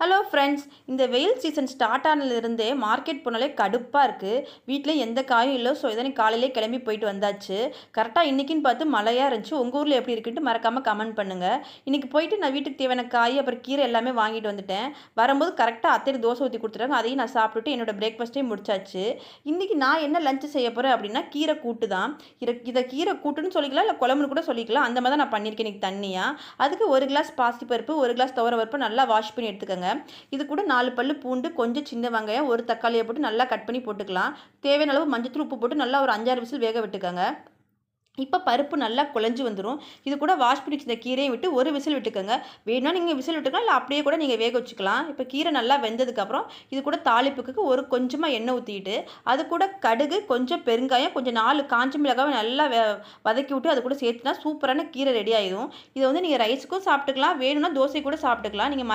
Hello friends, இந்த வெயில் season start ஆனதுலேருந்தே market போனாலே கடுப்பாக இருக்குது. வீட்டில் எந்த காயும் இல்லை. ஸோ இதை காலையிலே கிளம்பி போயிட்டு வந்தாச்சு. கரெக்டாக இன்றைக்கின்னு பார்த்து மழையாக இருந்துச்சு. உங்கள் ஊரில் எப்படி இருக்குன்ட்டு மறக்காமல் கமெண்ட் பண்ணுங்கள். இன்றைக்கி போயிட்டு நான் வீட்டுக்கு தேவையான காய் அப்புறம் கீரை எல்லாமே வாங்கிட்டு வந்துட்டேன். வரும்போது கரெக்டாக அத்தைக்கு தோசை ஊற்றி கொடுத்துட்டாங்க. அதையும் நான் சாப்பிட்டுட்டு என்னோடய பிரேக்ஃபாஸ்ட்டையும் முடிச்சாச்சு. இன்றைக்கி நான் என்ன லஞ்சு செய்ய போகிறேன் அப்படின்னா கீரை கூட்டு தான். இதை கீரை கூட்டுன்னு சொல்லிக்கலாம், இல்லை குழம்புன்னு கூட சொல்லிக்கலாம். அந்த மாதிரி தான் நான் பண்ணியிருக்கேன் இன்றைக்கி தண்ணியாக. அதுக்கு 1 கிளாஸ் பாசிப்பருப்பு, 1 கிளாஸ் துவரப்பருப்பு நல்லா வாஷ் பண்ணி எடுத்துக்கோங்க. இது கூட 4 பல்லு பூண்டு, கொஞ்சம் சின்ன வெங்காயம், ஒரு தக்காளியை போட்டு நல்லா கட் பண்ணி போட்டுக்கலாம். தேவையான அளவு மஞ்சத்தூள், உப்பு போட்டு நல்லா ஒரு 5-6 விசில் வேக விட்டுக்கோங்க. இப்போ பருப்பு நல்லா குழஞ்சி வந்துடும். இது கூட வாஷ் பண்ணி வச்சிருந்த கீரையும் விட்டு ஒரு விசில் விட்டுக்கோங்க. வேணும்னா நீங்கள் விசில் விட்டுக்கலாம், இல்லை அப்படியே கூட நீங்கள் வேக வச்சுக்கலாம். இப்போ கீரை நல்லா வெந்ததுக்கப்புறம் இது கூட தாளிப்புக்கு ஒரு கொஞ்சமாக எண்ணெய் ஊற்றிட்டு, அது கூட கடுகு, கொஞ்சம் பெருங்காயம், கொஞ்சம் 4 காஞ்ச மிளகாவை நல்லா வதக்கி விட்டு அது கூட சேர்த்துனா சூப்பரான கீரை ரெடி ஆயிடும். இதை நீங்கள் ரைஸுக்கும் சாப்பிட்டுக்கலாம், வேணும்னா தோசை கூட சாப்பிட்டுக்கலாம். நீங்கள்